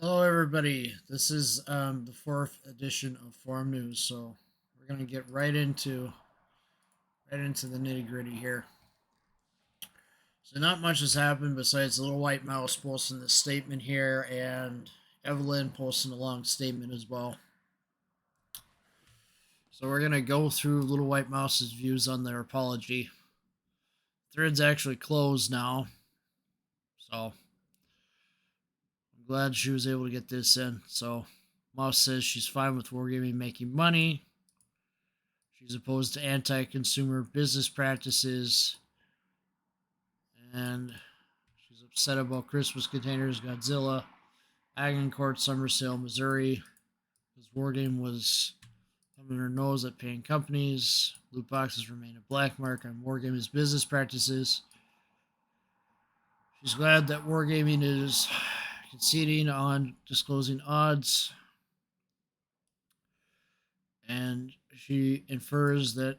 Hello, everybody. This is the fourth edition of Forum News, so we're gonna get right into the nitty gritty here. So, not much has happened besides the Little White Mouse posting this statement here, and Evelyn posting a long statement as well. So, we're gonna go through Little White Mouse's views on their apology. Thread's actually closed now, so I'm glad she was able to get this in. So, Mouse says she's fine with Wargaming making money. She's opposed to anti consumer business practices. And she's upset about Christmas containers, Godzilla, Agincourt, Summer Sale, Missouri. His Wargame was thumbing her nose at paying companies. Loot boxes remain a black mark on Wargame's business practices. She's glad that Wargaming is conceding on disclosing odds. And she infers that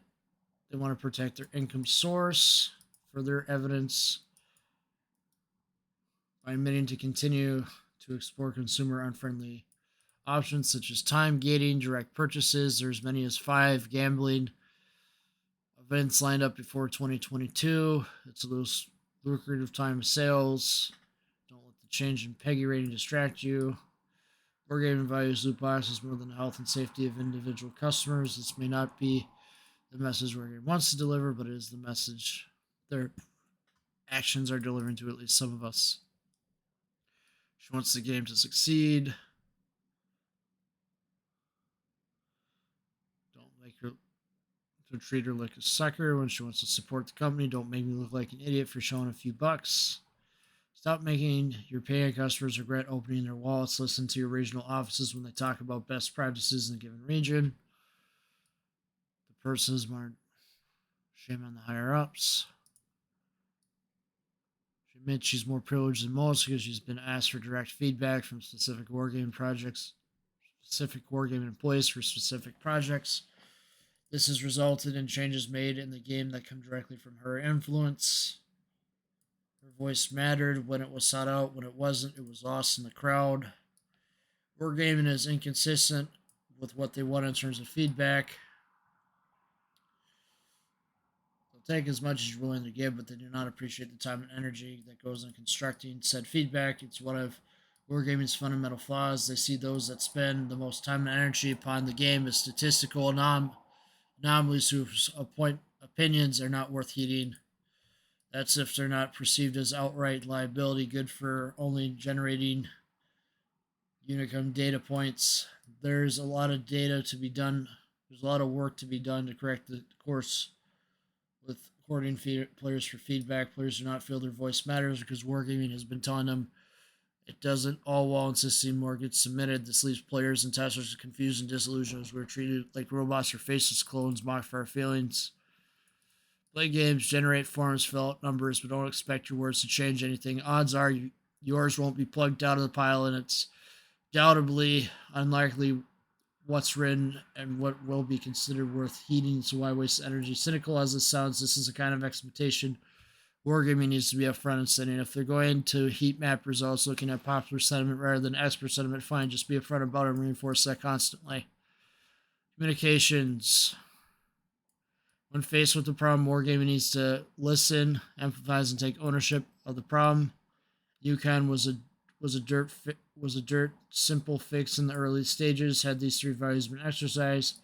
they want to protect their income source. Further evidence by admitting to continue to explore consumer unfriendly options such as time gating, direct purchases. There's many as 5 gambling events lined up before 2022. It's a lucrative time of sales. Don't let the change in PEGI rating distract you. Wargaming values loot boxes more than the health and safety of individual customers. This may not be the message Wargaming wants to deliver, but it is the message their actions are delivering to at least some of us. She wants the game to succeed. Don't make her to treat her like a sucker when she wants to support the company. Don't make me look like an idiot for showing a few bucks. Stop making your paying customers regret opening their wallets. Listen to your regional offices when they talk about best practices in a given region. The person is more shame on the higher ups. She admits she's more privileged than most because she's been asked for direct feedback from specific wargaming employees for specific projects. This has resulted in changes made in the game that come directly from her influence. Her voice mattered when it was sought out. When it wasn't, it was lost in the crowd. Wargaming is inconsistent with what they want in terms of feedback. They'll take as much as you're willing to give, but they do not appreciate the time and energy that goes in constructing said feedback. It's one of Wargaming's fundamental flaws. They see those that spend the most time and energy upon the game as statistical anomalies whose opinions are not worth heeding. That's if they're not perceived as outright liability, good for only generating Unicum data points. There's a lot of data to be done. There's a lot of work to be done to correct the course with courting players for feedback. Players do not feel their voice matters because Wargaming has been telling them it doesn't, all while insisting more gets submitted. This leaves players and testers confused and disillusioned as we're treated like robots or faceless clones mocked for our feelings. Play games, generate forms, fill out numbers, but don't expect your words to change anything. Odds are yours won't be plugged out of the pile, and it's doubtably unlikely what's written and what will be considered worth heeding, so why waste energy? Cynical as this sounds, this is a kind of expectation Wargaming needs to be upfront and setting. If they're going to heat map results looking at popular sentiment rather than expert sentiment, fine, just be upfront about it and reinforce that constantly. Communications. When faced with the problem, Wargaming needs to listen, empathize, and take ownership of the problem. Yukon was a dirt simple fix in the early stages. Had these 3 values been exercised,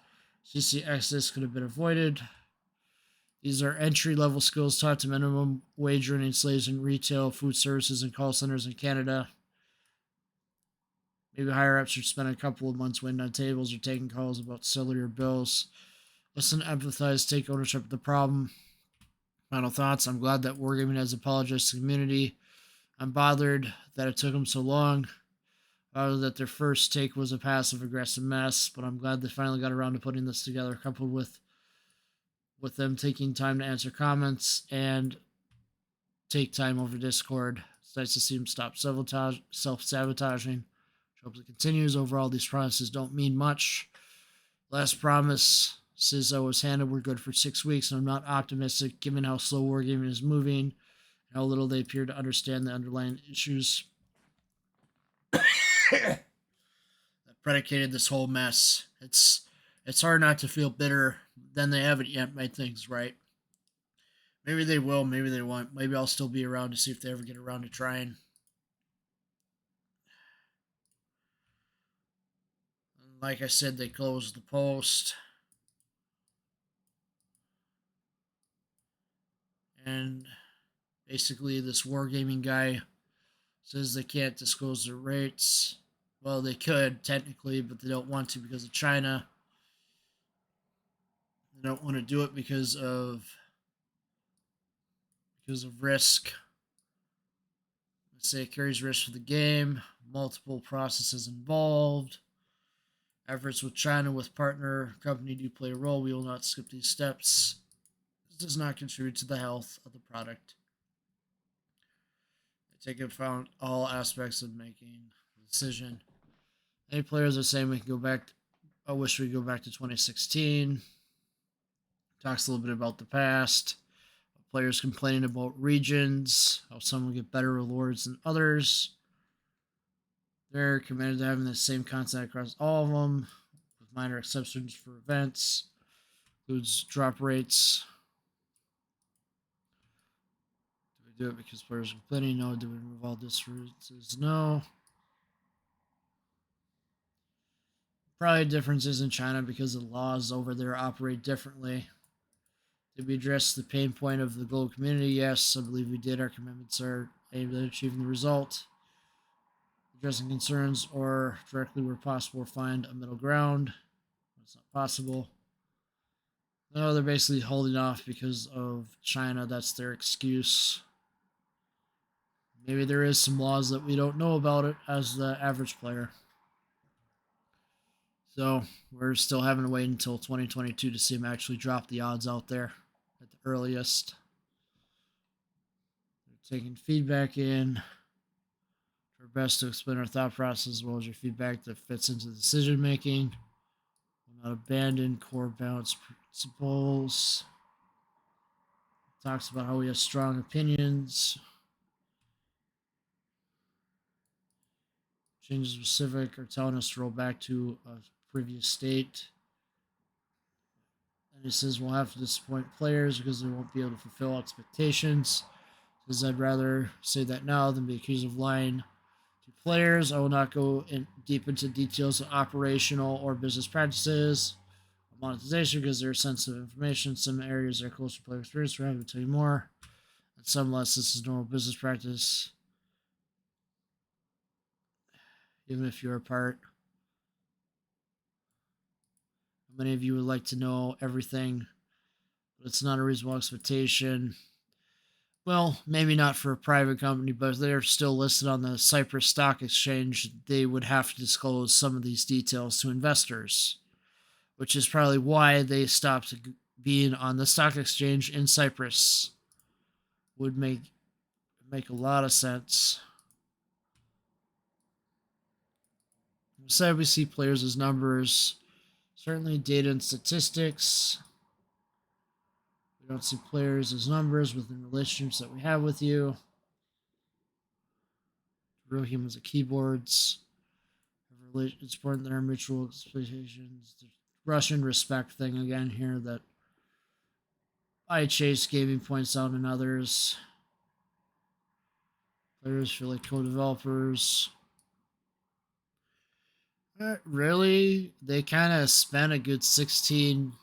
CC Exodus could have been avoided. These are entry-level skills taught to minimum wage earning slaves in retail, food services, and call centers in Canada. Maybe higher ups should spend a couple of months waiting on tables or taking calls about cellular bills. Listen, empathize, take ownership of the problem. Final thoughts. I'm glad that Wargaming has apologized to the community. I'm bothered that it took them so long. Bothered that their first take was a passive-aggressive mess, but I'm glad they finally got around to putting this together, coupled with them taking time to answer comments and take time over Discord. It's nice to see them stop self-sabotaging. Hope it continues. Overall, these promises don't mean much. Last promise, says I was handed, we're good for 6 weeks, and I'm not optimistic given how slow Wargaming is moving and how little they appear to understand the underlying issues. that predicated this whole mess. It's hard not to feel bitter. Then they haven't yet made things right. Maybe they will, maybe they won't. Maybe I'll still be around to see if they ever get around to trying. Like I said, they closed the post. And basically, this wargaming guy says they can't disclose their rates. Well, they could, technically, but they don't want to because of China. They don't want to do it because of risk. Let's say it carries risk for the game, multiple processes involved. Efforts with China with partner company do play a role. We will not skip these steps. This does not contribute to the health of the product. They take into account all aspects of making the decision. Any players are saying we can go back. I wish we could go back to 2016. Talks a little bit about the past. Players complaining about regions, how some will get better rewards than others. They're committed to having the same content across all of them, with minor exceptions for events. Includes drop rates. Do we do it because players are complaining? No. Do we remove all differences? No. Probably differences in China because the laws over there operate differently. Did we address the pain point of the global community? Yes, I believe we did. Our commitments are aimed at achieving the result. Addressing concerns or directly where possible, find a middle ground. It's not possible. No, they're basically holding off because of China. That's their excuse. Maybe there is some laws that we don't know about it as the average player. So we're still having to wait until 2022 to see them actually drop the odds out there at the earliest. They're taking feedback in. Our best to explain our thought process as well as your feedback that fits into decision making. Will not abandon core balance principles. Talks about how we have strong opinions. Changes specific are telling us to roll back to a previous state. And he says we'll have to disappoint players because they won't be able to fulfill expectations. Says I'd rather say that now than be accused of lying to players. I will not go deep into details of operational or business practices, monetization because they're sensitive information. Some areas are close to player experience. We're happy to tell you more. And some less. This is normal business practice. Even if you're a part. Many of you would like to know everything, but it's not a reasonable expectation. Well, maybe not for a private company, but if they're still listed on the Cyprus Stock Exchange, they would have to disclose some of these details to investors, which is probably why they stopped being on the stock exchange in Cyprus. Would make a lot of sense. Instead, we see players as numbers. Certainly data and statistics. We don't see players as numbers within relationships that we have with you. Real humans are keyboards. It's important that our mutual expectations. The Russian respect thing again here that I chase gaming points out in others. Players feel like co-developers. Really, they kind of spent a good 16,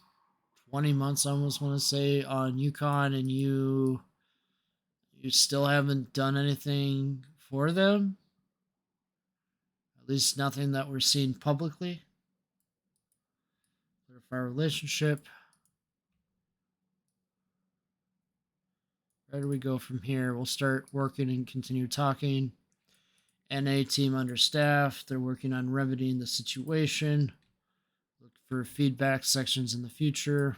20 months, I almost want to say, on Yukon, and you still haven't done anything for them. At least nothing that we're seeing publicly. Clarify our relationship. Where do we go from here? We'll start working and continue talking. NA team understaffed. They're working on remedying the situation. Look for feedback sections in the future.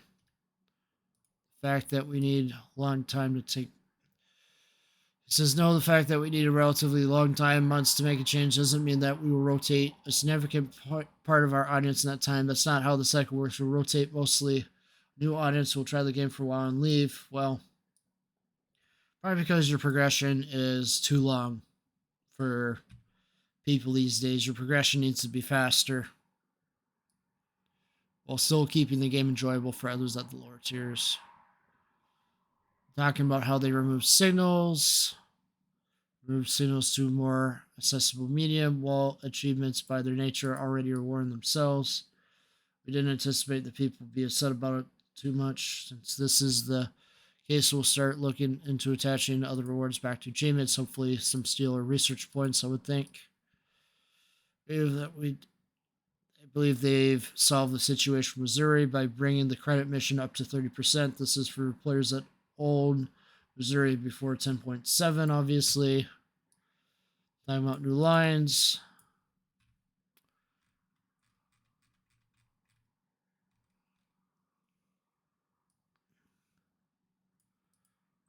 The fact that we need a long time to take. It says no, the fact that we need a relatively long time, months, to make a change doesn't mean that we will rotate a significant part of our audience in that time. That's not how the cycle works. We'll rotate mostly new audience. Will try the game for a while and leave. Well, probably because your progression is too long for people these days. Your progression needs to be faster while still keeping the game enjoyable for others at the lower tiers. Talking about how they remove signals to more accessible medium, while achievements by their nature already reward themselves. We didn't anticipate that people would be upset about it too much. Since this is the case, we'll start looking into attaching other rewards back to achievements, hopefully some steel or research points, I would think. I believe they've solved the situation with Missouri by bringing the credit mission up to 30%. This is for players that own Missouri before 10.7, obviously. Talking about new lines.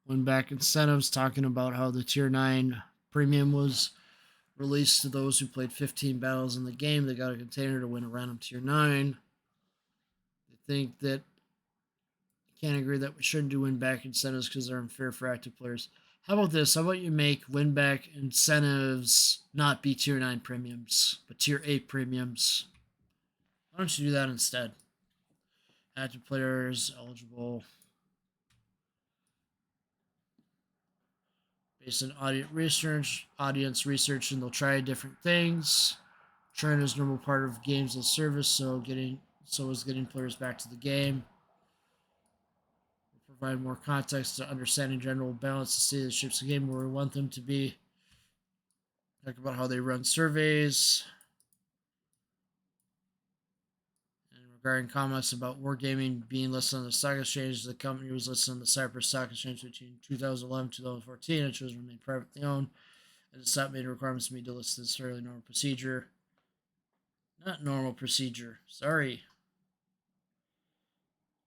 Win back incentives, talking about how the Tier 9 premium was released to those who played 15 battles in the game. They got a container to win a random Tier 9. They think that can't agree that we shouldn't do win back incentives because they're unfair for active players. How about this? How about you make win back incentives not be Tier 9 premiums, but Tier 8 premiums? Why don't you do that instead? Active players eligible based on audience research, and they'll try different things. Churn is a normal part of games as service, so is getting players back to the game. We'll provide more context to understanding general balance to see the ships of the game where we want them to be. Talk about how they run surveys. And regarding comments about wargaming being listed on the stock exchange, the company was listed on the Cyprus Stock Exchange between 2011 and 2014. It chose to remain privately owned. And it's not made requirements to me to list this fairly normal procedure. Not normal procedure. Sorry.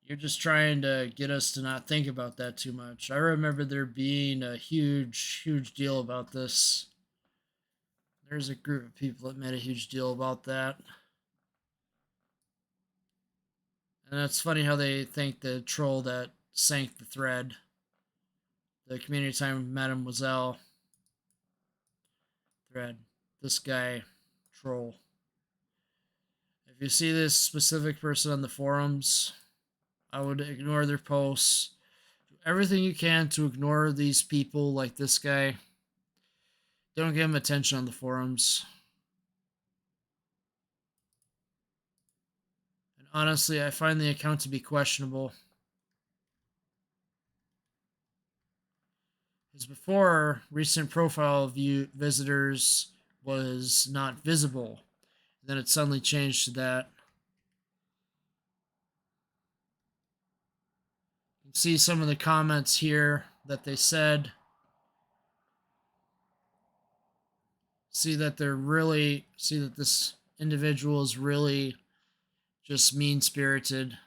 You're just trying to get us to not think about that too much. I remember there being a huge, huge deal about this. There's a group of people that made a huge deal about that. And it's funny how they think the troll that sank the thread, the community time Mademoiselle thread, this guy, troll. If you see this specific person on the forums, I would ignore their posts. Do everything you can to ignore these people like this guy. Don't give him attention on the forums. And honestly, I find the account to be questionable. Because before, recent profile view visitors was not visible. Then it suddenly changed to that. You can see some of the comments here that they said. See that this individual is really just mean-spirited.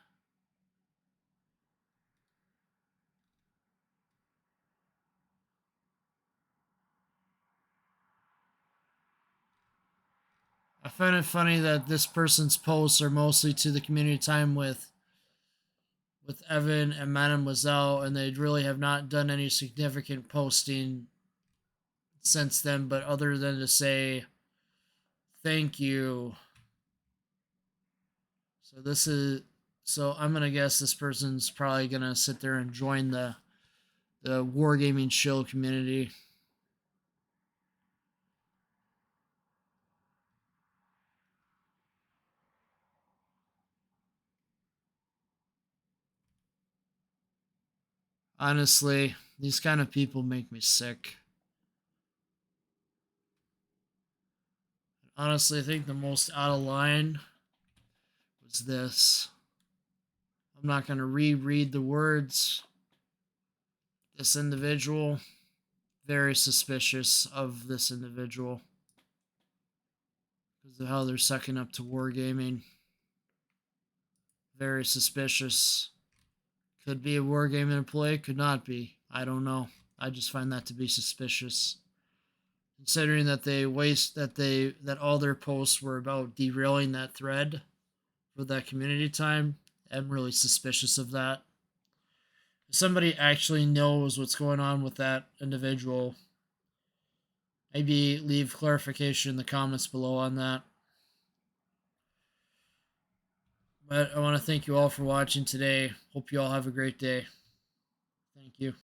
I find it funny that this person's posts are mostly to the community time with Evan and Mademoiselle, and they really have not done any significant posting since then, but other than to say thank you. So I'm gonna guess this person's probably gonna sit there and join the wargaming shill community. Honestly, these kind of people make me sick. Honestly, I think the most out of line was this. I'm not going to reread the words. This individual, very suspicious of this individual because of how they're sucking up to wargaming. Very suspicious. Could be a wargaming in play, could not be. I don't know. I just find that to be suspicious. Considering that that all their posts were about derailing that thread for that community time, I'm really suspicious of that. If somebody actually knows what's going on with that individual Maybe leave clarification in the comments below on that. But I want to thank you all for watching today. Hope you all have a great day. Thank you.